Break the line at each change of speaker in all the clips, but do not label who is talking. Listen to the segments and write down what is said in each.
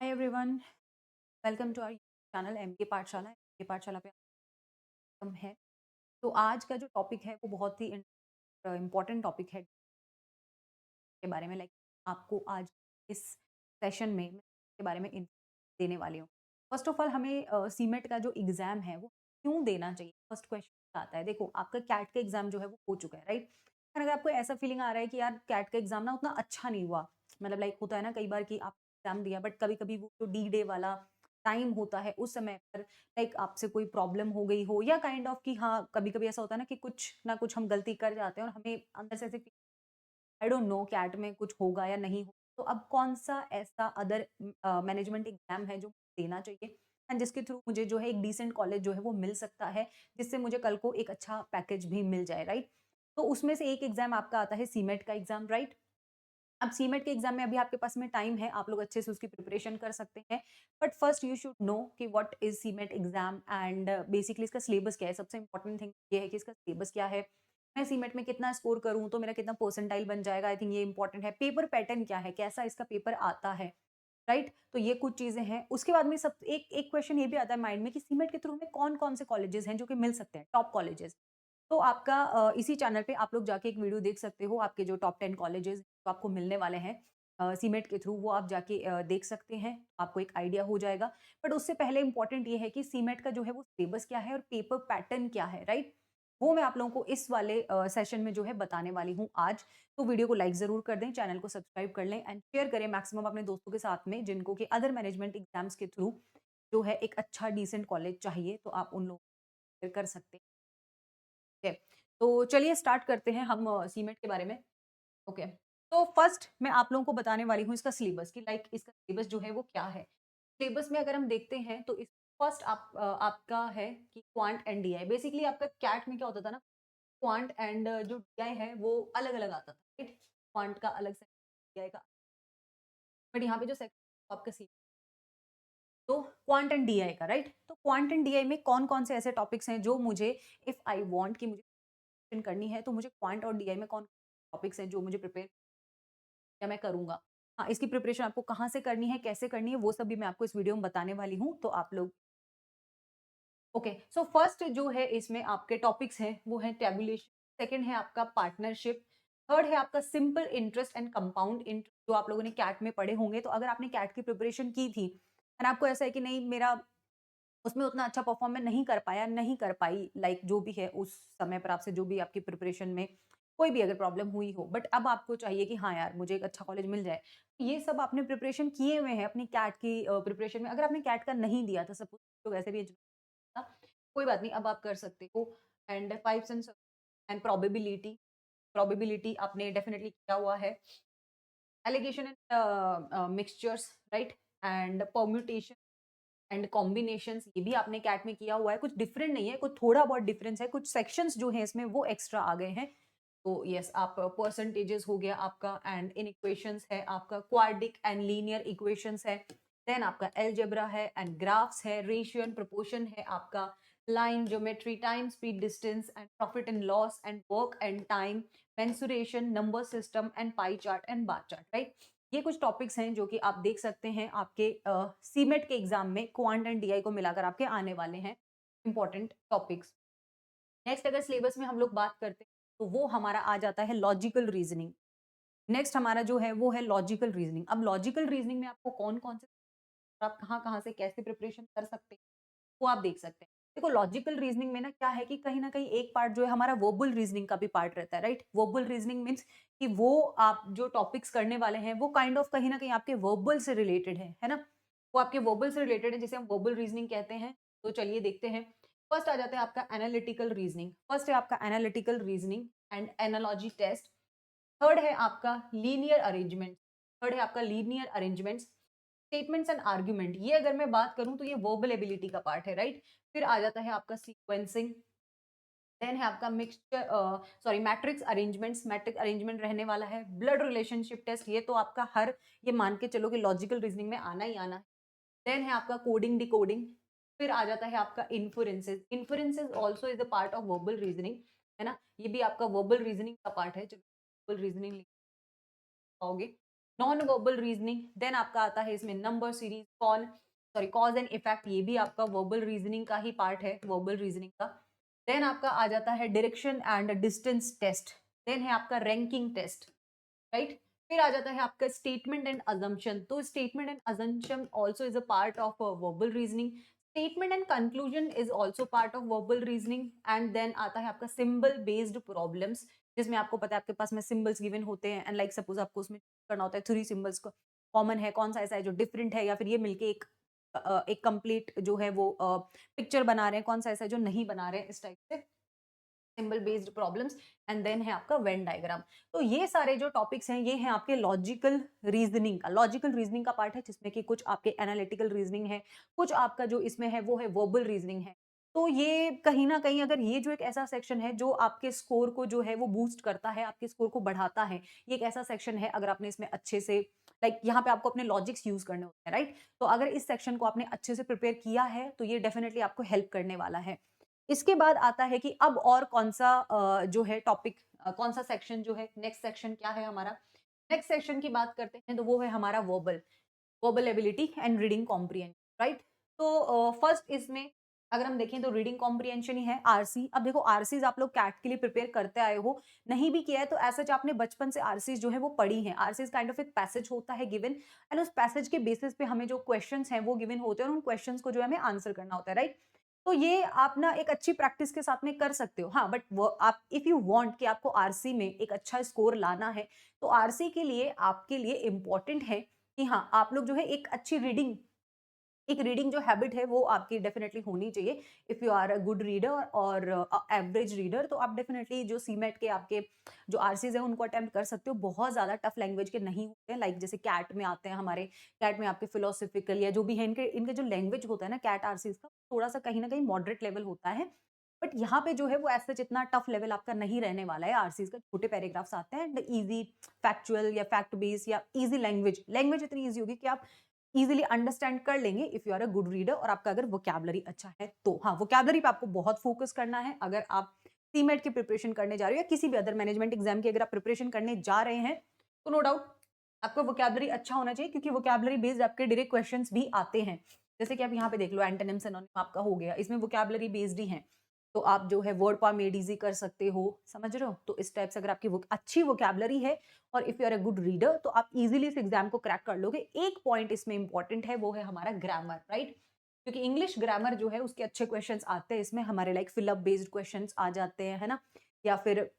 Hi everyone, welcome to our channel MK Pathshala. MK Pathshala पे हम है। तो आज का जो टॉपिक है वो बहुत ही इम्पोर्टेंट टॉपिक है के बारे में। लाइक आपको आज इस सेशन में मैं इसके बारे में देने वाली हूँ। फर्स्ट ऑफ ऑल हमें सीमेट का जो एग्ज़ाम है वो क्यों देना चाहिए? फर्स्ट क्वेश्चन आता है। देखो आपका कैट का एग्ज़ाम जो है वो हो चुका है, राइट? अगर आपको ऐसा फीलिंग आ रहा है कि यार कैट का एग्ज़ाम ना उतना अच्छा नहीं हुआ, मतलब लाइक होता है ना कई बार कि आप एग्ज़ाम दिया बट कभी-कभी वो जो डी डे वाला टाइम होता है उस समय पर लाइक आपसे कोई प्रॉब्लम हो गई हो या काइंड ऑफ कि हाँ, कभी-कभी ऐसा होता है ना कि कुछ ना कुछ हम गलती कर जाते हैं और हमें अंदर से ऐसे आई डोंट नो कैट में कुछ होगा या नहीं हो। तो अब कौन-सा ऐसा अदर मैनेजमेंट एग्ज़ाम है जो देना चाहिए एंड जिसके थ्रू मुझे जो है एक डिसेंट कॉलेज जो है वो मिल सकता है, जिससे मुझे कल को एक अच्छा पैकेज भी मिल जाए, राइट? तो उसमें से एक एग्ज़ाम आपका आता है सीमेट का एग्ज़ाम, राइट? अब सीमेट के एग्ज़ाम में अभी आपके पास में टाइम है, आप लोग अच्छे से उसकी प्रिपरेशन कर सकते हैं। But first you should know कि what is CMAT exam and basically इसका सिलेबस क्या है? सबसे इम्पोर्टेंट थिंग ये है कि इसका सिलेबस क्या है? मैं सीमेट में कितना स्कोर करूँ तो मेरा कितना परसेंटाइल बन जाएगा? आई थिंक ये इम्पोर्टेंट है। पेपर पैटर्न क्या है? कैसा इसका पेपर आता है? राइट? तो ये कुछ चीज़ें हैं। उसके बाद में सब एक एक क्वेश्चन ये भी आता है माइंड में कि सीमेट के थ्रू हमें कौन-कौन से कॉलेजेस हैं जो कि मिल सकते हैं, टॉप कॉलेजेस। तो आपका इसी चैनल पे आप लोग जाके एक वीडियो देख सकते हो, आपके जो टॉप 10 कॉलेजेस जो आपको मिलने वाले हैं सीमेट के थ्रू, वो आप जाके देख सकते हैं, आपको एक आइडिया हो जाएगा। बट उससे पहले इम्पोर्टेंट ये है कि सीमेट का जो है वो सिलेबस क्या है और पेपर पैटर्न क्या है, राइट? वो मैं आप लोगों को इस वाले सेशन में जो है बताने वाली हूँ आज। तो वीडियो को लाइक ज़रूर कर दें, चैनल को सब्सक्राइब कर लें एंड शेयर करें मैक्सिमम अपने दोस्तों के साथ में जिनको कि अदर मैनेजमेंट एग्जाम्स के थ्रू जो है एक अच्छा डिसेंट कॉलेज चाहिए, तो आप उन लोगों को कर सकते हैं। ठीक है, तो चलिए स्टार्ट करते हैं हम सीमेंट के बारे में। ओके, तो फर्स्ट मैं आप लोगों को बताने वाली हूँ इसका सिलेबस कि लाइक इसका सिलेबस जो है वो क्या है। सिलेबस में अगर हम देखते हैं तो इस फर्स्ट आपका है कि क्वांट एंड डीआई। बेसिकली आपका कैट में क्या होता था ना, क्वांट एंड जो डीआई है वो अलग-अलग आता था, राइट? क्वांट का अलग सेक्शन, डीआई का, बट यहाँ पे जो सेक्शन आपका सी तो क्वांट एंड डीआई का, राइट? तो क्वांट एंड डीआई में कौन-कौन से ऐसे टॉपिक्स हैं जो मुझे इफ आई वांट कि मुझे करनी है तो मुझे क्वांट और डीआई में कौन टॉपिक्स हैं जो मुझे प्रिपेयर या मैं करूँगा। हाँ, इसकी प्रिपरेशन आपको कहाँ से करनी है, कैसे करनी है, वो सब भी मैं आपको इस वीडियो में बताने वाली हूँ, तो आप लोग ओके, सो फर्स्ट जो है इसमें आपके टॉपिक्स हैं, वो है टैबुलेशन, सेकंड है आपका पार्टनरशिप, थर्ड है आपका simple interest and compound interest जो आप लोगों ने कैट में पढ़े होंगे। तो अगर आपने कैट की प्रिपरेशन की थी एंड आपको ऐसा है कि नहीं मेरा उसमें उतना अच्छा परफॉर्म मैं नहीं कर पाया, नहीं कर पाई, लाइक जो भी है उस समय पर आपसे जो भी आपकी प्रिपरेशन में कोई भी अगर प्रॉब्लम हुई हो, बट अब आपको चाहिए कि हाँ यार मुझे एक अच्छा कॉलेज मिल जाए। ये सब आपने प्रिपरेशन किए हुए हैं अपनी कैट की प्रिपरेशन में। अगर आपने कैट का नहीं दिया था सपोज, तो वैसे भी था, कोई बात नहीं, अब आप कर सकते हो। And pipes and probability, probability आपने डेफिनिटली किया हुआ है। Alligation and mixtures, right? And permutation and combinations, ये भी आपने कैट में किया हुआ है। कुछ डिफरेंट नहीं है, कुछ थोड़ा बहुत डिफरेंस है, कुछ सेक्शंस जो हैं इसमें वो एक्स्ट्रा आ गए हैं। तो यस, आप परसेंटेजेस हो गया आपका एंड इनइक्वेशंस है, आपका क्वाड्रिक एंड लीनियर इक्वेशंस है, देन आपका अलजेब्रा है एंड ग्राफ्स है, रेशियो एंड प्रोपोर्शन है, आपका line geometry, time speed distance and profit and loss and work and time, mensuration, number system and pie chart and bar chart, right? ये कुछ topics हैं जो कि आप देख सकते हैं आपके सीमेट के एग्जाम में क्वांट एंड डीआई को मिलाकर आपके आने वाले हैं इंपॉर्टेंट टॉपिक्स। नेक्स्ट अगर सिलेबस में हम लोग बात करते हैं तो वो हमारा आ जाता है लॉजिकल रीजनिंग। नेक्स्ट हमारा जो है वो है लॉजिकल रीजनिंग। अब लॉजिकल रीजनिंग में आपको कौन-कौन से, आप कहाँ-कहाँ से कैसे प्रिपरेशन कर सकते हैं, वो आप देख सकते हैं। देखो लॉजिकल रीजनिंग में ना क्या है कि कहीं न कहीं एक पार्ट जो है हमारा वर्बल रीजनिंग का भी पार्ट रहता है, राइट? वर्बल रीजनिंग मीन्स कि वो आप जो टॉपिक्स करने वाले हैं वो काइंड ऑफ कहीं न कहीं आपके वर्बल से रिलेटेड है ना? वो आपके वर्बल से रिलेटेड है जिसे हम वर्बल रीजनिंग कहते हैं। तो चलिए देखते हैं। फर्स्ट आ जाता है आपका एनालिटिकल रीजनिंग। फर्स्ट है आपका analytical reasoning and analogy test. Third है आपका लीनियर अरेंजमेंट। थर्ड है आपका linear arrangements, statements and argument. ये अगर मैं बात करूं तो ये वर्बल एबिलिटी का पार्ट है, राइट? फिर आ जाता है आपका सीक्वेंसिंग, देन है आपका mixture sorry matrix arrangements, matrix arrangement रहने वाला है। ब्लड रिलेशनशिप टेस्ट, ये तो आपका हर, ये मान के चलो कि लॉजिकल रीजनिंग में आना ही आना है। देन है आपका कोडिंग डिकोडिंग। फिर आ जाता है आपका inferences. Inferences also is a part of verbal reasoning, है ना? ये भी आपका वर्बल रीजनिंग का पार्ट है। चलो वर्बल रीजनिंग लिख पाओगे। नॉन वर्बल रीजनिंग, देन आपका आता है इसमें number series, cause and effect, ये भी आपका वर्बल रीजनिंग का ही पार्ट है, वर्बल रीजनिंग का। देन आपका आ जाता है direction and distance test, then है आपका रैंकिंग टेस्ट, राइट। फिर आ जाता है आपका स्टेटमेंट एंड अजम्पशन, तो statement and assumption also is a part of verbal reasoning, statement and conclusion is also part of verbal reasoning. And then आता है आपका सिंबल बेस्ड प्रॉब्लम्स, जिसमें आपको पता है आपके पास में सिंबल्स गिवन होते हैं, एंड लाइक सपोज आपको उसमें करना होता है 3 सिंबल्स को कॉमन है, कौन सा ऐसा है जो डिफरेंट है, या फिर ये मिलके एक कंप्लीट जो है वो पिक्चर बना रहे हैं, कौन सा ऐसा है जो नहीं बना रहे हैं, इस टाइप से symbol based problems. And then है आपका वेन डायग्राम। तो ये सारे जो टॉपिक्स हैं ये हैं आपके लॉजिकल रीजनिंग का, लॉजिकल रीजनिंग का पार्ट है, जिसमें कि कुछ आपके एनालिटिकल रीजनिंग है, कुछ आपका जो इसमें है वो है वर्बल रीजनिंग है। तो ये कहीं ना कहीं अगर ये जो एक ऐसा सेक्शन है जो आपके स्कोर को जो है वो बूस्ट करता है, आपके स्कोर को बढ़ाता है, ये एक ऐसा सेक्शन है अगर आपने इसमें अच्छे से लाइक यहाँ पे आपको अपने लॉजिक्स यूज करने होते हैं, राइट। तो अगर इस सेक्शन को आपने अच्छे से प्रिपेयर किया है तो ये डेफिनेटली आपको हेल्प करने वाला है। इसके बाद आता है कि अब और कौन-सा जो है टॉपिक, कौन-सा सेक्शन जो है, नेक्स्ट सेक्शन क्या है हमारा? नेक्स्ट सेक्शन की बात करते हैं तो वो है हमारा verbal, verbal ability and reading comprehension, right? तो फर्स्ट इसमें अगर हम देखें तो रीडिंग कॉम्प्रिहेंशन ही है, आरसी। अब देखो आरसीज़ आप लोग कैट के लिए प्रिपेयर करते आए हो, नहीं भी किया है तो एज़ सच आपने बचपन से आरसीज़ जो है वो पढ़ी हैं। आरसीज़ काइंड ऑफ एक पैसेज होता है गिवन, एंड उस पैसेज के बेसिस पे हमें जो क्वेश्चंस हैं वो गिवन होते हैं, और उन क्वेश्चंस को जो है हमें आंसर करना होता है, राइट? तो ये आप ना एक अच्छी प्रैक्टिस के साथ में कर सकते हो। हाँ, बट वो आप इफ यू वांट कि आपको आरसी में एक अच्छा स्कोर लाना है, तो आरसी के लिए आपके लिए इम्पोर्टेंट है कि हाँ, आप लोग जो है एक अच्छी रीडिंग, एक रीडिंग जो हैबिट है वो आपकी डेफिनेटली होनी चाहिए। If you are a good reader और एवरेज रीडर, तो आप डेफिनेटली जो सीमेट के आपके जो आरसीज है उनको अटेम्प्ट कर सकते हो। बहुत ज्यादा टफ लैंग्वेज के नहीं होते हैं, लाइक जैसे कैट में आते हैं हमारे, कैट में आपके फिलोसफिकल या जो भी है, इनके इनके जो लैंग्वेज होता है ना कैट आरसीज का, थोड़ा सा कहीं ना कहीं मॉडरेट लेवल होता है। बट यहाँ पे जो है वो ऐसा जितना टफ लेवल आपका नहीं रहने वाला है, आरसीज का छोटे पैराग्राफ्स आते हैं, एंड इजी फैक्चुअल या फैक्ट बेस्ड या इजी लैंग्वेज, लैंग्वेज इतनी इजी होगी कि आप इजीली अंडरस्टैंड कर लेंगे if you are a good reader, और आपका अगर वोकैबुलरी अच्छा है तो। हाँ, वोकैबुलरी पे आपको बहुत फोकस करना है अगर आप सीमेट की प्रिपरेशन करने जा रहे हो या किसी भी अदर मैनेजमेंट एग्जाम की अगर आप प्रिपरेशन करने जा रहे हैं, तो नो डाउट आपका वोकैबुलरी अच्छा होना चाहिए, क्योंकि वोकैबुलरी बेस्ड आपके डायरेक्ट क्वेश्चंस भी आते हैं। जैसे कि आप यहाँ पे देख लो, एंटोनिम सिनोनिम आपका हो गया, इसमें वोकैबुलरी बेस्ड ही है। तो आप जो है वर्ड पाम मेड इजी कर सकते हो, समझ रहे हो? तो इस टाइप से अगर आपकी अच्छी वोकैबुलरी है और if you are a good reader, तो आप इजीली इस एग्जाम को क्रैक कर लोगे। एक पॉइंट इसमें इंपॉर्टेंट है, वो है हमारा ग्रामर, राइट? क्योंकि इंग्लिश ग्रामर जो है उसके अच्छे क्वेश्चंस आते हैं इसमें हमारे, like fill up based questions आ जाते हैं, है ना? या फिर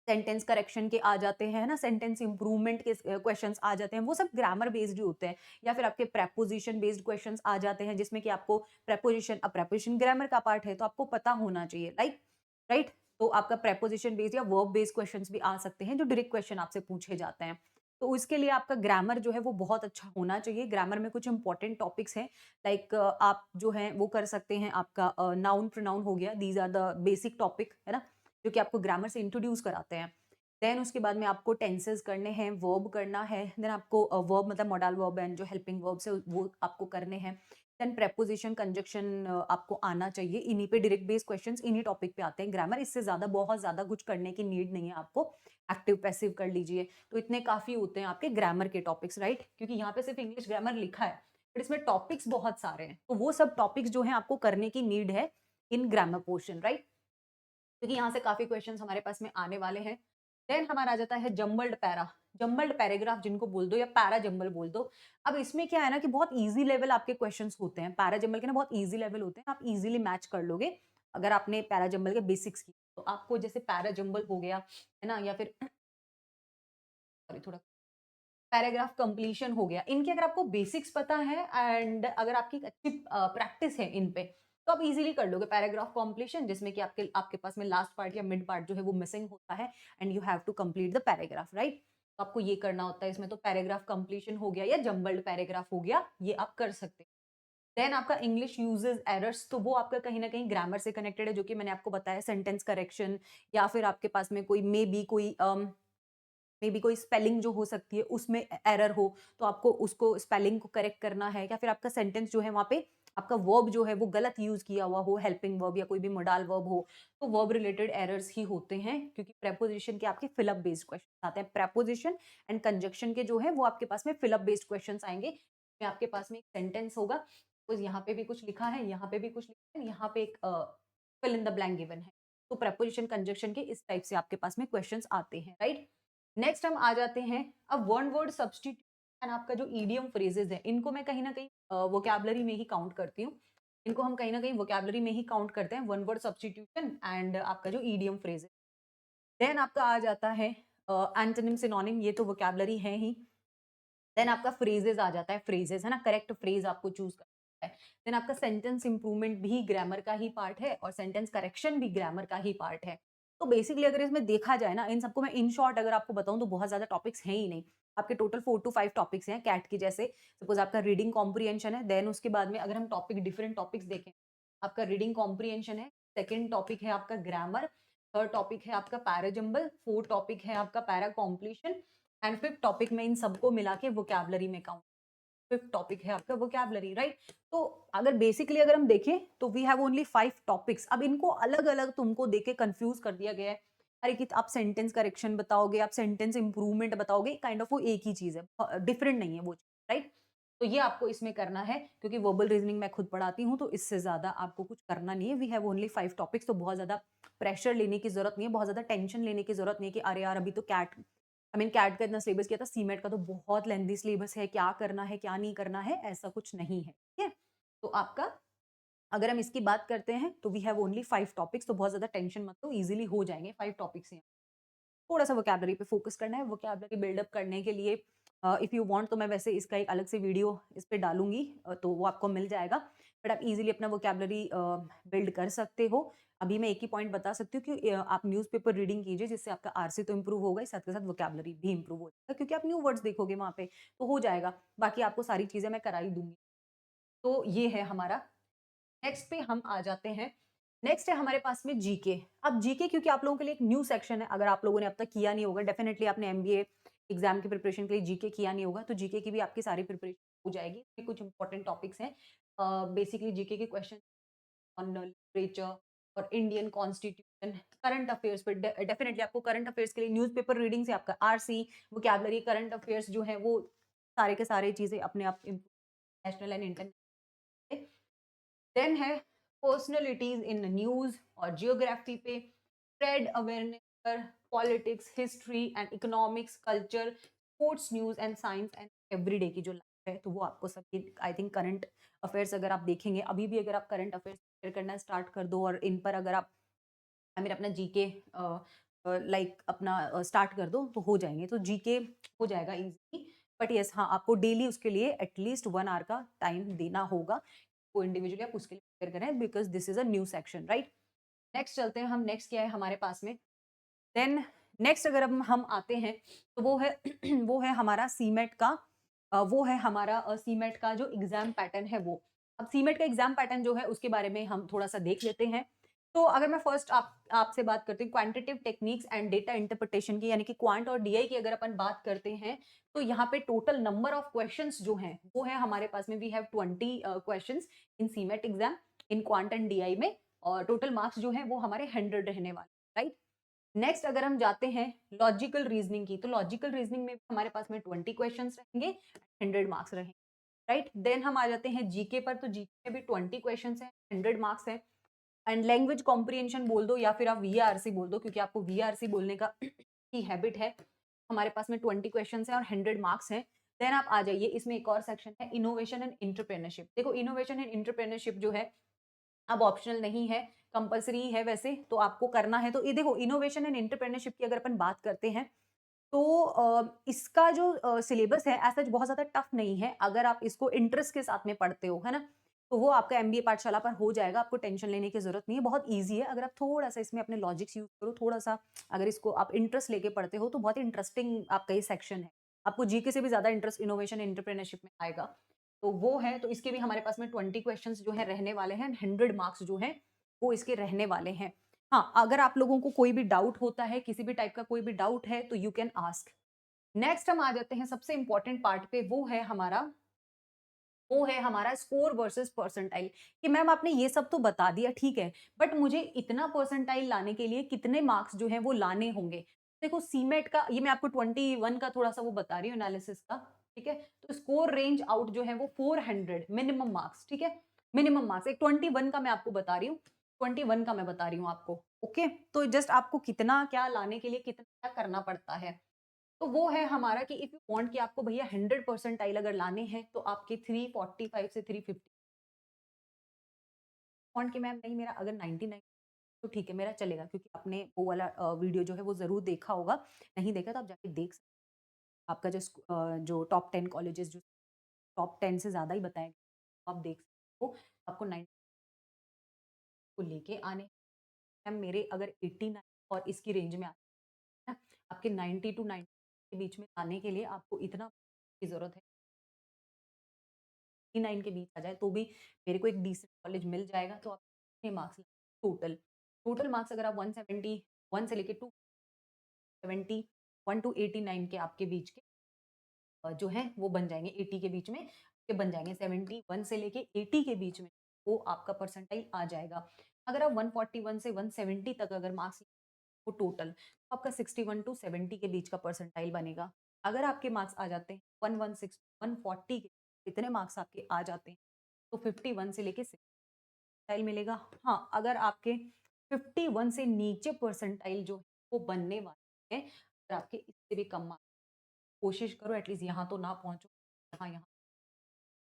सेंटेंस करेक्शन के आ जाते हैं, है ना? सेंटेंस इंप्रूवमेंट के क्वेश्चंस आ जाते हैं, वो सब ग्रामर बेस्ड ही होते हैं। या फिर आपके प्रेपोजिशन बेस्ड क्वेश्चंस आ जाते हैं, जिसमें कि आपको प्रेपोजिशन, अब प्रेपोजिशन ग्रामर का पार्ट है तो आपको पता होना चाहिए, लाइक, राइट? तो आपका प्रेपोजिशन बेस्ड या वर्ब बेस्ड क्वेश्चंस भी आ सकते हैं, जो डायरेक्ट क्वेश्चन आपसे पूछे जाते हैं। तो उसके लिए आपका ग्रामर जो है वो बहुत अच्छा होना चाहिए। ग्रामर में कुछ इंपॉर्टेंट टॉपिक्स हैं, लाइक आप जो हैं वो कर सकते हैं, आपका नाउन प्रोनाउन हो गया, these are the basic topic, है ना? जो कि आपको ग्रामर से इंट्रोड्यूस कराते हैं। देन उसके बाद में आपको टेंसेस करने हैं, वर्ब करना है, देन आपको वर्ब मतलब मॉडल वर्ब एंड जो हेल्पिंग वर्ब्स है वो आपको करने हैं। देन प्रेपोजिशन, कंजक्शन आपको आना चाहिए। इन्हीं पे डायरेक्ट बेस्ड क्वेश्चंस इन्हीं टॉपिक पे आते हैं। ग्रामर इससे ज़्यादा बहुत ज़्यादा कुछ करने की नीड नहीं है आपको। एक्टिव पैसिव कर लीजिए, तो इतने काफ़ी होते हैं आपके ग्रामर के टॉपिक्स, राइट? क्योंकि यहाँ पे सिर्फ इंग्लिश ग्रामर लिखा है, बट इसमें टॉपिक्स बहुत सारे हैं। तो वो सब टॉपिक्स जो हैं आपको करने की नीड है इन ग्रामर पोर्शन, राइट? क्योंकि यहाँ से काफ़ी क्वेश्चंस हमारे पास में आने वाले हैं। देन हमारा आ जाता है जम्बल्ड पैरा, जम्बल्ड पैराग्राफ जिनको बोल दो या पैरा जम्बल बोल दो। अब इसमें क्या है ना कि बहुत ईज़ी लेवल आपके क्वेश्चंस होते हैं। पैरा जम्बल के ना बहुत ईज़ी लेवल होते हैं, आप ईज़िली मैच कर लोगे अगर आपने पैरा जम्बल के बेसिक्स की। तो आपको जैसे पैरा जम्बल हो गया, है ना? या फिर सॉरी थोड़ा पैराग्राफ कंप्लीशन हो गया। इनके अगर आपको बेसिक्स पता है एंड अगर आपकी एक अच्छी प्रैक्टिस है इन पे, तो आप इजीली कर लोगे पैराग्राफ कंप्लीशन, जिसमें कि आपके आपके पास में लास्ट पार्ट या मिड पार्ट जो है वो मिसिंग होता है, and you have to complete the paragraph, right? तो आपको ये करना होता है इसमें। तो पैराग्राफ कंप्लीशन हो गया या जंबल्ड पैराग्राफ हो गया, ये आप कर सकते हैं। देन आपका इंग्लिश यूजेस एरर्स, तो वो आपका कहीं ना कहीं ग्रामर से कनेक्टेड है, जो कि मैंने आपको बताया, सेंटेंस करेक्शन, या फिर आपके पास में कोई मे बी कोई मे बी कोई स्पेलिंग जो हो सकती है उसमें एरर हो, तो आपको उसको स्पेलिंग को करेक्ट करना है, या फिर आपका सेंटेंस जो है वहाँ पे आपका वर्ब जो है वो गलत यूज़ किया हुआ हो, हेल्पिंग वर्ब या कोई भी मोडाल वर्ब हो, तो वर्ब रिलेटेड एरर्स ही होते हैं, क्योंकि प्रेपोज़िशन के आपके फिल अप बेस्ड क्वेश्चन आते हैं। प्रेपोज़िशन एंड कंजंक्शन के जो है वो आपके पास में फिल अप बेस्ड क्वेश्चंस आएँगे। में आपके पास में एक सेंटेंस होगा, तो यहाँ पे भी कुछ लिखा है, यहाँ पे भी कुछ लिखा है, यहाँ पे एक fill in the blank given है। तो प्रेपोज़िशन, कंजंक्शन के इस टाइप से आपके पास में क्वेश्चंस आते हैं, राइट? नेक्स्ट हम आ जाते हैं, अब वन वर्ड सब्स्टिट्यूट एंड आपका जो इडियम फ्रेजेज़ है, इनको मैं कहीं न कहीं वोकैब्युलरी में ही काउंट करती हूँ। इनको हम कहीं न कहीं वोकैब्युलरी में ही काउंट करते हैं, वन वर्ड सब्स्टिट्यूशन एंड आपका जो इडियम फ्रेज है। देन आपका आ जाता है एंटोनिम, सिनोनिम, ये तो वोकैब्युलरी है ही। देन आपका फ्रेजेस आ जाता है, फ्रेजेस है ना, करेक्ट फ्रेज आपको चूज करना है। देन आपका सेंटेंस इंप्रूवमेंट भी ग्रामर का ही पार्ट है और सेंटेंस करेक्शन भी ग्रामर का ही पार्ट है। तो बेसिकली अगर इसमें देखा जाए ना, इन सबको मैं इन शॉर्ट अगर आपको बताऊं तो बहुत ज्यादा टॉपिक्स हैं ही नहीं। आपके टोटल 4 to 5 टॉपिक्स हैं कैट की जैसे। सपोज आपका रीडिंग कॉम्प्रिहेंशन है, देन उसके बाद में अगर हम टॉपिक डिफरेंट टॉपिक्स देखें, आपका रीडिंग कॉम्प्रिहेंशन है, सेकेंड टॉपिक है आपका ग्रामर, थर्ड टॉपिक है आपका पैराजम्बल, फोर्थ टॉपिक है आपका para completion and fifth topic में इन सबको मिला के वोकैब्युलरी में काउंट। फिफ्थ टॉपिक है आपका वोकैब्युलरी, राइट? तो अगर बेसिकली अगर हम देखें तो वी हैव ओनली 5 टॉपिक्स। अब इनको अलग अलग तुमको देके कंफ्यूज कर दिया गया है। अरे कि आप सेंटेंस करेक्शन बताओगे, आप सेंटेंस इंप्रूवमेंट बताओगे, काइंड ऑफ वो एक ही चीज है, डिफरेंट नहीं है वो चीज, राइट? तो ये आपको इसमें करना है, क्योंकि वर्बल रीजनिंग मैं खुद पढ़ाती हूँ, तो इससे ज्यादा आपको कुछ करना नहीं है। वी हैव ओनली 5 टॉपिक्स, तो बहुत ज्यादा प्रेशर लेने की जरूरत नहीं है, बहुत ज्यादा टेंशन लेने की जरूरत नहीं है कि अरे यार अभी तो कैट का इतना सिलेबस किया था, सीमेट का तो बहुत लेंथी सिलेबस है, क्या करना है, क्या नहीं करना है, ऐसा कुछ नहीं है, ठीक है? तो आपका अगर हम इसकी बात करते हैं तो वी हैव ओनली 5 टॉपिक्स, तो बहुत ज़्यादा टेंशन मत लो, ईज़िली हो जाएँगे 5 टॉपिक्स हैं। थोड़ा-सा वोकैब्युलरी पे फोकस करना है, वोकैब्युलरी बिल्डअप करने के लिए इफ यू वांट तो मैं वैसे इसका एक अलग से वीडियो इस पे डालूँगी, तो वो आपको मिल जाएगा। बट आप ईज़िली अपना वोकैब्युलरी बिल्ड कर सकते हो। अभी मैं एक ही पॉइंट बता सकती हूँ कि आप न्यूज़पेपर रीडिंग कीजिए, जिससे आपका आरसी तो इम्प्रूव होगा ही, साथ के साथ वोकैब्युलरी भी इम्प्रूव हो जाएगा, क्योंकि आप न्यू वर्ड्स देखोगे वहाँ पे, तो हो जाएगा। बाकी आपको सारी चीज़ें मैं करा ही दूँगी। तो ये है हमारा। नेक्स्ट पे हम आ जाते हैं। नेक्स्ट है हमारे पास में जीके। अब जीके क्योंकि आप लोगों के लिए एक न्यू सेक्शन है, अगर आप लोगों ने अब तक किया नहीं होगा, डेफिनेटली आपने एमबीए एग्जाम की प्रिपरेशन के लिए जीके किया नहीं होगा, तो जीके की भी आपकी सारी प्रिपरेशन हो जाएगी। इसमें कुछ इंपॉर्टेंट टॉपिक्स हैं। बेसिकली जीके के क्वेश्चन ऑन लिटरेचर और इंडियन कॉन्स्टिट्यूशन, करंट अफेयर्स पे डेफिनेटली आपको करंट अफेयर्स के लिए न्यूज़पेपर रीडिंग से आपका आरसी, वोकैब्युलरी, करंट अफेयर्स जो है वो सारे के सारे चीजें अपने आप नेशनल एंड इंटरनेशनल। देन है पर्सनैलिटीज इन न्यूज और जियोग्राफी पे, ट्रेड अवेयरनेस पर, politics, history and economics, culture, sports, news and science and everyday की जो लाइफ है, तो वो आपको सबकी आई थिंक करंट अफेयर्स अगर आप देखेंगे अभी भी, अगर आप करंट अफेयर्स करना स्टार्ट कर दो और इन पर अगर आप आई मीन अपना जीके लाइक अपना स्टार्ट कर दो तो हो जाएंगे, तो जीके हो जाएगा इजीली। बट यस हाँ, आपको डेली उसके लिए एटलीस्ट 1 आवर का टाइम देना होगा, को इंडिविजुअली आप उसके लिए प्रिपेयर करें, because this is a new section, right? Next चलते हैं हम, नेक्स्ट क्या है हमारे पास में। देन नेक्स्ट अगर हम आते हैं तो वो है वो है हमारा सीमेट का वो है हमारा सीमेट का जो एग्जाम पैटर्न है वो। अब सीमेट का एग्जाम पैटर्न जो है उसके बारे में हम थोड़ा सा देख लेते हैं। तो अगर मैं फर्स्ट आपसे बात करती हूँ quantitative techniques and data interpretation की, यानी कि क्वांट और डीआई की अगर अपन बात करते हैं, तो यहाँ पे टोटल नंबर ऑफ क्वेश्चंस जो हैं वो है हमारे पास में, we have 20 questions in CMAT exam in quant and DI में, और टोटल मार्क्स जो है वो हमारे 100 रहने वाले, राइट? नेक्स्ट अगर हम जाते हैं लॉजिकल रीजनिंग की, तो लॉजिकल रीजनिंग में हमारे पास में 20 क्वेश्चंस रहेंगे, 100 मार्क्स रहेंगे, राइट? देन हम आ जाते हैं जीके पर, तो जीके में भी 20 क्वेश्चंस हैं, 100 मार्क्स हैं। एंड लैंग्वेज कॉम्प्रिहेंशन बोल दो या फिर आप वीआरसी बोल दो, क्योंकि आपको वीआरसी बोलने का ही हैबिट है। हमारे पास में 20 क्वेश्चंस हैं और 100 मार्क्स हैं। देन आप आ जाइए, इसमें एक और सेक्शन है इनोवेशन एंड एंटरप्रेन्योरशिप। देखो इनोवेशन एंड एंटरप्रेन्योरशिप जो है अब ऑप्शनल नहीं है, कंपल्सरी है वैसे, तो आपको करना है। तो ये देखो इनोवेशन एंड एंटरप्रेन्योरशिप की अगर अपन बात करते हैं, तो इसका जो सिलेबस है एज़ सच बहुत ज़्यादा टफ नहीं है, अगर आप इसको इंटरेस्ट के साथ में पढ़ते हो, है ना? तो वो आपका एमबीए पाठशाला पर हो जाएगा, आपको टेंशन लेने की ज़रूरत नहीं है, बहुत ईज़ी है। अगर आप थोड़ा-सा इसमें अपने लॉजिक्स यूज़ करो, थोड़ा-सा अगर इसको आप इंटरेस्ट लेके पढ़ते हो, तो बहुत इंटरेस्टिंग आपका ये सेक्शन है। आपको जीके से भी ज़्यादा इंटरेस्ट इनोवेशन एंटरप्रेन्योरशिप में आएगा। तो वो है, तो इसके भी हमारे पास में 20 क्वेश्चंस जो है रहने वाले हैं, 100 मार्क्स जो हैं, वो इसके रहने वाले हैं। हाँ, अगर आप लोगों को कोई भी डाउट होता है, किसी भी टाइप का कोई भी डाउट है, तो यू कैन आस्क। नेक्स्ट हम आ जाते हैं सबसे इंपॉर्टेंट पार्ट पे, वो है हमारा वो है हमारा स्कोर वर्सेस परसेंटाइल कि मैम आपने ये सब तो बता दिया ठीक है, बट मुझे इतना परसेंटाइल लाने के लिए कितने मार्क्स जो हैं वो लाने होंगे। देखो सीमेट का ये मैं आपको 21 का थोड़ा-सा वो बता रही हूँ एनालिसिस का, ठीक है? तो स्कोर रेंज आउट जो है वो 400 मिनिमम मार्क्स, ठीक है? मिनिमम मार्क्स एक 21 का मैं आपको बता रही हूँ, 21 का मैं बता रही हूँ आपको, ओके? तो जस्ट आपको कितना क्या लाने के लिए कितना क्या करना पड़ता है। तो वो है हमारा कि इफ यू वांट कि आपको भैया 100 परसेंटाइल अगर लाने हैं तो आपके 345 से 350 वांट कि मैम नहीं मेरा अगर 99 तो ठीक है मेरा चलेगा क्योंकि आपने वो वाला वीडियो जो है वो ज़रूर देखा होगा। नहीं देखा तो आप जाके देख सकते हैं। आपका जो टॉप 10 कॉलेजेस जो टॉप 10 से ज़्यादा ही बताएँगे, आप देख सकते हो। आपको 90 को लेके आने मैम मेरे अगर 89 और इसकी रेंज में आते हैं ना, आपके 90 टू 90 के बीच में आने के लिए आपको इतना की ज़रूरत है। 9 के बीच आ जाए तो भी मेरे को एक डिसेंट कॉलेज मिल जाएगा तो आप कितने मार्क्स टोटल टोटल मार्क्स अगर आप 171 से लेके 271 टू 89 के आपके बीच के जो है वो बन जाएंगे 80 के बीच में के बन जाएंगे 71 से लेके 80 के बीच में वो आपका परसेंटाइल आ जाएगा। अगर आप 141 से 170 तक अगर मार्क्स वो टोटल तो आपका 61 टू 70 के बीच का परसेंटाइल बनेगा। अगर आपके मार्क्स आ जाते हैं 116 140 के इतने मार्क्स आपके आ जाते हैं तो 51 से लेके परसेंटाइल मिलेगा। हाँ, अगर आपके 51 से नीचे परसेंटाइल जो है वो बनने वाले हैं, अगर आपके इससे भी कम मार्क्स कोशिश करो एटलीस्ट यहाँ तो ना पहुँचो, यहाँ ठीक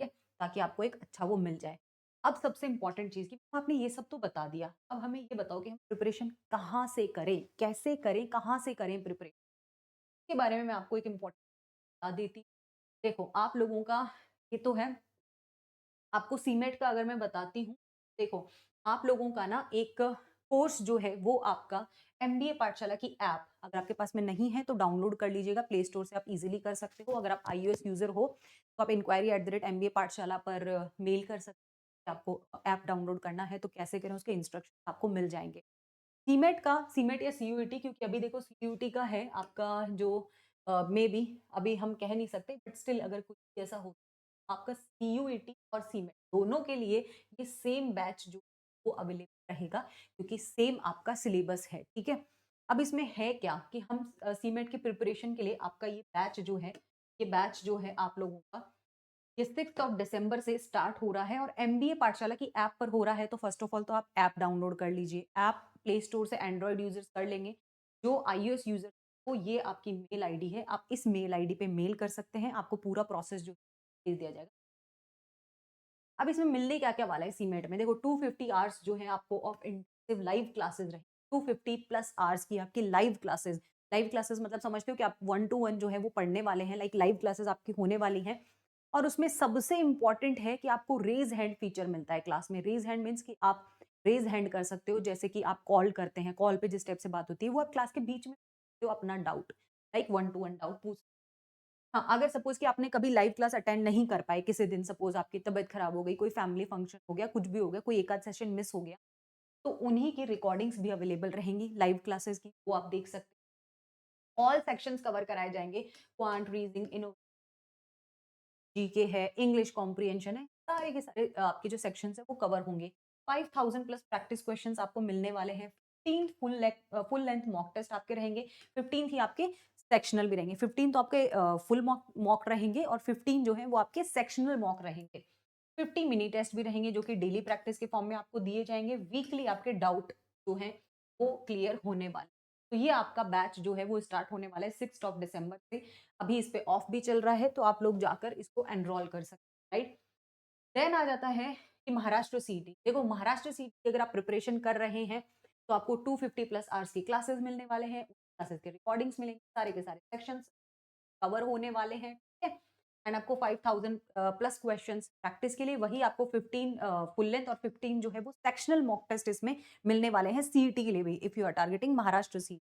है? ताकि आपको एक अच्छा वो मिल जाए। अब सबसे इम्पोर्टेंट चीज़ कि आपने ये सब तो बता दिया, अब हमें ये बताओ कि हम प्रिपरेशन कहाँ से करें? कैसे करें? कहाँ से करें प्रिपरेशन? के बारे में मैं आपको एक इम्पोर्टेंट बता देती हूँ। देखो, आप लोगों का ये तो है आपको सीमेट का अगर मैं बताती हूँ, देखो आप लोगों का ना एक कोर्स जो है वो आपका एमबीए पाठशाला की ऐप अगर आपके पास में नहीं है तो डाउनलोड कर लीजिएगा प्ले स्टोर से आप इजीली कर सकते हो। अगर आप आईओएस यूजर हो तो आप inquiry@mbA पाठशाला पर मेल कर सकते हो। आपको ऐप डाउनलोड करना है तो कैसे करें उसके इंस्ट्रक्शन आपको मिल जाएंगे। सीमेट या सीयूईटी क्योंकि अभी देखो सीयूईटी का है आपका जो मे बी अभी हम कह नहीं सकते बट स्टिल अगर कुछ ऐसा हो आपका सीयूईटी और सीमेट दोनों के लिए ये सेम बैच जो वो अवेलेबल रहेगा क्योंकि सेम आपका सिलेबस है, ठीक है? अब इसमें है क्या कि हम सीमेट की प्रिपरेशन के लिए आपका ये बैच जो है ये बैच जो है आप लोगों का ये 6 ऑफ दिसंबर से स्टार्ट हो रहा है और एमबीए पाठशाला की ऐप पर हो रहा है तो फर्स्ट ऑफ ऑल तो आप ऐप डाउनलोड कर लीजिए। ऐप प्ले स्टोर से एंड्रॉयड यूजर्स कर लेंगे। जो आईओएस यूजर को ये आपकी मेल आईडी है, आप इस मेल आईडी पे मेल कर सकते हैं। आपको पूरा प्रोसेस जो भेज दिया जाएगा। अब इसमें मिलने क्या-क्या वाला है सीमेट में? देखो 250 आवर्स जो है आपको ऑफ इंटेंसिव लाइव क्लासेस रहेंगी। 250 प्लस आवर्स की आपकी लाइव क्लासेस। लाइव क्लासेस मतलब समझते हो कि आप 1 टू 1 जो है वो पढ़ने वाले हैं, लाइक लाइव क्लासेस आपकी होने वाली हैं। और उसमें सबसे इम्पोर्टेंट है कि आपको रेज़ हैंड फीचर मिलता है क्लास में। रेज़ हैंड मीन्स कि आप रेज़ हैंड कर सकते हो, जैसे कि आप कॉल करते हैं, कॉल पे जिस टाइप से बात होती है, वो आप क्लास के बीच में जो अपना डाउट, लाइक 1 टू 1 डाउट पूछ। हाँ, अगर सपोज़ कि आपने कभी लाइव क्लास अटेंड नहीं कर पाए, किसी दिन सपोज़ आपकी तबीयत खराब हो गई, कोई फैमिली फंक्शन हो गया, कुछ भी हो गया, कोई एक आध सेशन मिस हो गया, तो उन्हीं की रिकॉर्डिंग्स भी अवेलेबल रहेंगी लाइव क्लासेस की, वो आप देख सकते हैं। ऑल सेक्शंस कवर कराए जाएँगे, क्वांट, रीज़निंग, जीके है, इंग्लिश कॉम्प्रिहेंशन है, सारे के सारे आपके जो सेक्शंस हैं वो कवर होंगे। 5000 प्लस प्रैक्टिस क्वेश्चंस आपको मिलने वाले हैं। 15 फुल लेंथ मॉक टेस्ट आपके रहेंगे। 15 ही आपके सेक्शनल भी रहेंगे। 15 तो आपके फुल मॉक मॉक रहेंगे और 15 जो है वो आपके सेक्शनल मॉक रहेंगे। 50 मिनी टेस्ट भी रहेंगे जो कि डेली प्रैक्टिस के फॉर्म में आपको दिए जाएँगे। वीकली आपके डाउट जो हैं वो क्लियर होने वाले। तो ये आपका बैच जो है वो स्टार्ट होने वाला है 6 ऑफ दिसंबर से। अभी इस पे ऑफ भी चल रहा है तो आप लोग जाकर इसको एनरोल कर सकते हैं, राइट? देन आ जाता है कि महाराष्ट्र सीटी। देखो महाराष्ट्र सीटी की अगर आप प्रिपरेशन कर रहे हैं तो आपको 250 प्लस आवर्स की क्लासेस मिलने वाले हैं, क्लासेस के रिकॉर्डिंग्स मिलेंगे, सारे के सारे सेक्शंस कवर होने वाले हैं, ठीक है? एंड आपको 5000 प्लस क्वेश्चंस प्रैक्टिस के लिए वही आपको 15 फुल लेंथ और 15 जो है वो सेक्शनल मॉक टेस्ट इसमें मिलने वाले हैं सीईटी के लिए भी if you are targeting Maharashtra CET.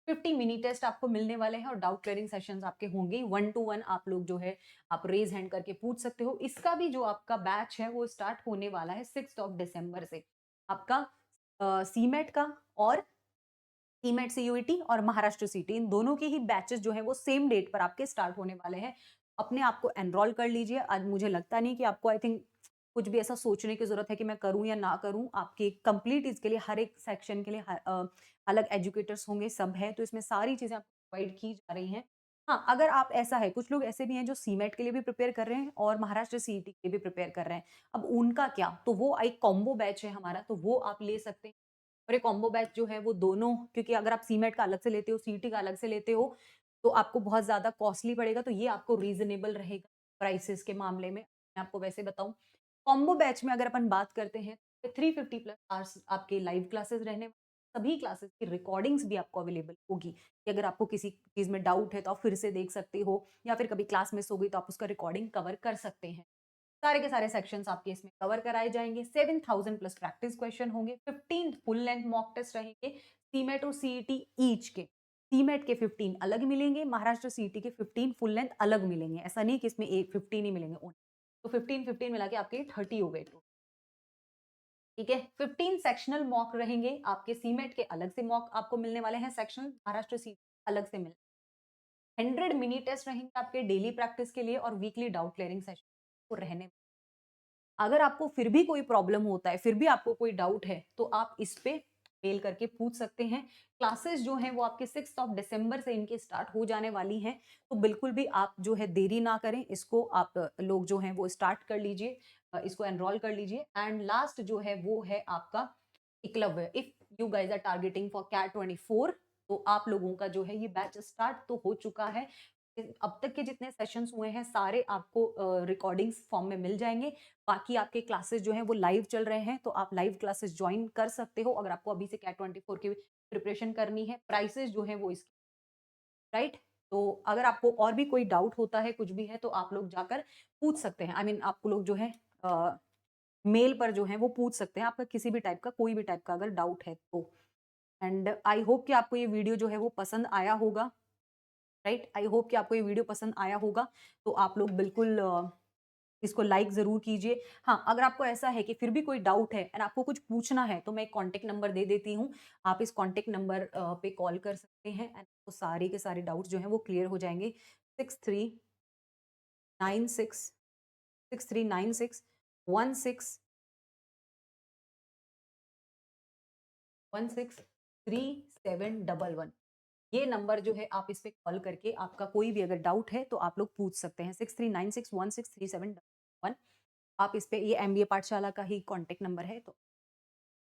50 mini test आपको मिलने वाले हैं और डाउट क्लियरिंग सेशंस आपके होंगे। 1 टू 1 आप लोग जो है आप रेज़ हैंड करके पूछ सकते हो। इसका भी जो आपका बैच है वो स्टार्ट होने वाला है 6 ऑफ दिसंबर से। आपका सीमेट का और सीमेट सीयूईटी और महाराष्ट्र सीटी इन दोनों के ही बैचेस जो है वो सेम डेट पर आपके स्टार्ट होने वाले हैं। अपने आप को एनरोल कर लीजिए। आज मुझे लगता नहीं कि आपको आई थिंक कुछ भी ऐसा सोचने की ज़रूरत है कि मैं करूँ या ना करूँ। आपके कंप्लीट इसके लिए हर एक सेक्शन के लिए अलग एजुकेटर्स होंगे, सब है, तो इसमें सारी चीज़ें आपको प्रोवाइड की जा रही हैं। हाँ, अगर आप ऐसा है, कुछ लोग ऐसे भी हैं जो सीमेट के लिए भी प्रिपेयर कर रहे हैं और महाराष्ट्र सीईटी के लिए भी प्रिपेयर कर रहे हैं। अब उनका क्या? तो वो एक कॉम्बो बैच है हमारा, तो वो आप ले सकते हैं। और ये कॉम्बो बैच जो है वो दोनों, क्योंकि अगर आप सीमेट का अलग से लेते हो, सीईटी का अलग से लेते हो, तो आपको बहुत ज़्यादा कॉस्टली पड़ेगा, तो ये आपको रीज़नेबल रहेगा प्राइसेज़ के मामले में। मैं आपको वैसे बताऊँ, कॉम्बो बैच में अगर अपन बात करते हैं, तो 350 प्लस आवर्स आपके लाइव क्लासेस रहने, सभी क्लासेस की रिकॉर्डिंग्स भी आपको अवेलेबल होगी, कि अगर आपको किसी चीज़ में डाउट है, तो आप फिर से देख सकते हो, या फिर कभी क्लास मिस हो गई, तो आप उसका रिकॉर्डिंग कवर कर सकते हैं। सारे के सारे सेक्शंस आपके इसमें कवर कराए जाएँगे। 7000 प्लस प्रैक्टिस क्वेश्चन होंगे, 15 फुल लेंथ मॉक टेस्ट रहेंगे, सीमेट और सीईटी ईच के। सीमेट के 15 अलग मिलेंगे, महाराष्ट्र सीईटी के 15 फुल लेंथ अलग मिलेंगे। ऐसा नहीं कि इसमें 15 ही मिलेंगे ओनली। तो 15-15 मिला के आपके 30 हो गए टोटल। ठीक है? 15 सेक्शनल मॉक रहेंगे, आपके सीमेट के अलग से मॉक आपको मिलने वाले हैं सेक्शनल, महाराष्ट्र सीईटी अलग से मिल 100 मिनी टेस्ट रहेंगे आपके डेली प्रैक्टिस के लिए और वीकली डाउट क्लियरिंग सेशन को रहने। अगर आपको फिर भी कोई प्रॉब्लम होता है, फिर भी आपको कोई डाउट है, तो आप इस पे मेल करके पूछ सकते हैं। क्लासेस जो हैं वो आपके 6 ऑफ दिसंबर से इनकी स्टार्ट हो जाने वाली हैं, तो बिल्कुल भी आप जो है देरी ना करें, इसको आप लोग जो हैं वो स्टार्ट कर लीजिए, इसको एनरोल कर लीजिए। एंड लास्ट जो है वो है आपका Eklavya. If you guys are targeting for CAT 24, तो आप लोगों का जो है ये बैच स्टार्ट तो हो चुका है। अब तक के जितने सेशंस हुए हैं सारे आपको रिकॉर्डिंग्स फॉर्म में मिल जाएंगे। बाकी आपके क्लासेस जो हैं वो लाइव चल रहे हैं, तो आप लाइव क्लासेस ज्वाइन कर सकते हो अगर आपको अभी से कैट 24 की प्रिपरेशन करनी है। प्राइसेस जो है वो इसकी, राइट? तो अगर आपको और भी कोई डाउट होता है, कुछ भी है, तो आप लोग जाकर पूछ सकते हैं। आई मीन आपको लोग जो है मेल पर जो है वो पूछ सकते हैं, आपका किसी भी टाइप का, कोई भी टाइप का अगर डाउट है तो। एंड आई होप कि आपको ये वीडियो जो है वो पसंद आया होगा, राइट? आई होप कि आपको ये वीडियो पसंद आया होगा, तो आप लोग बिल्कुल इसको लाइक ज़रूर कीजिए। हाँ, अगर आपको ऐसा है कि फिर भी कोई डाउट है एंड आपको कुछ पूछना है, तो मैं एक कॉन्टैक्ट नंबर दे देती हूँ। आप इस कॉन्टैक्ट नंबर पे कॉल कर सकते हैं एंड आपको सारे के सारे डाउट्स जो हैं वो क्लियर हो जाएँगे। 6396 6396 16 163711, ये नंबर जो है आप इस पे कॉल करके आपका कोई भी अगर डाउट है तो आप लोग पूछ सकते हैं। 6396163711, आप इस पे, ये एमबीए पाठशाला का ही कॉन्टैक्ट नंबर है, तो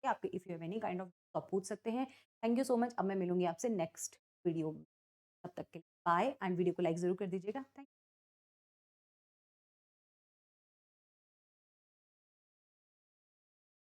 आप if you have any kind of, तो आप पूछ सकते हैं। Thank you so much. अब मैं मिलूंगी आपसे नेक्स्ट वीडियो में, तब तक के लिए बाय, एंड वीडियो को लाइक जरूर कर दीजिएगा। थैंक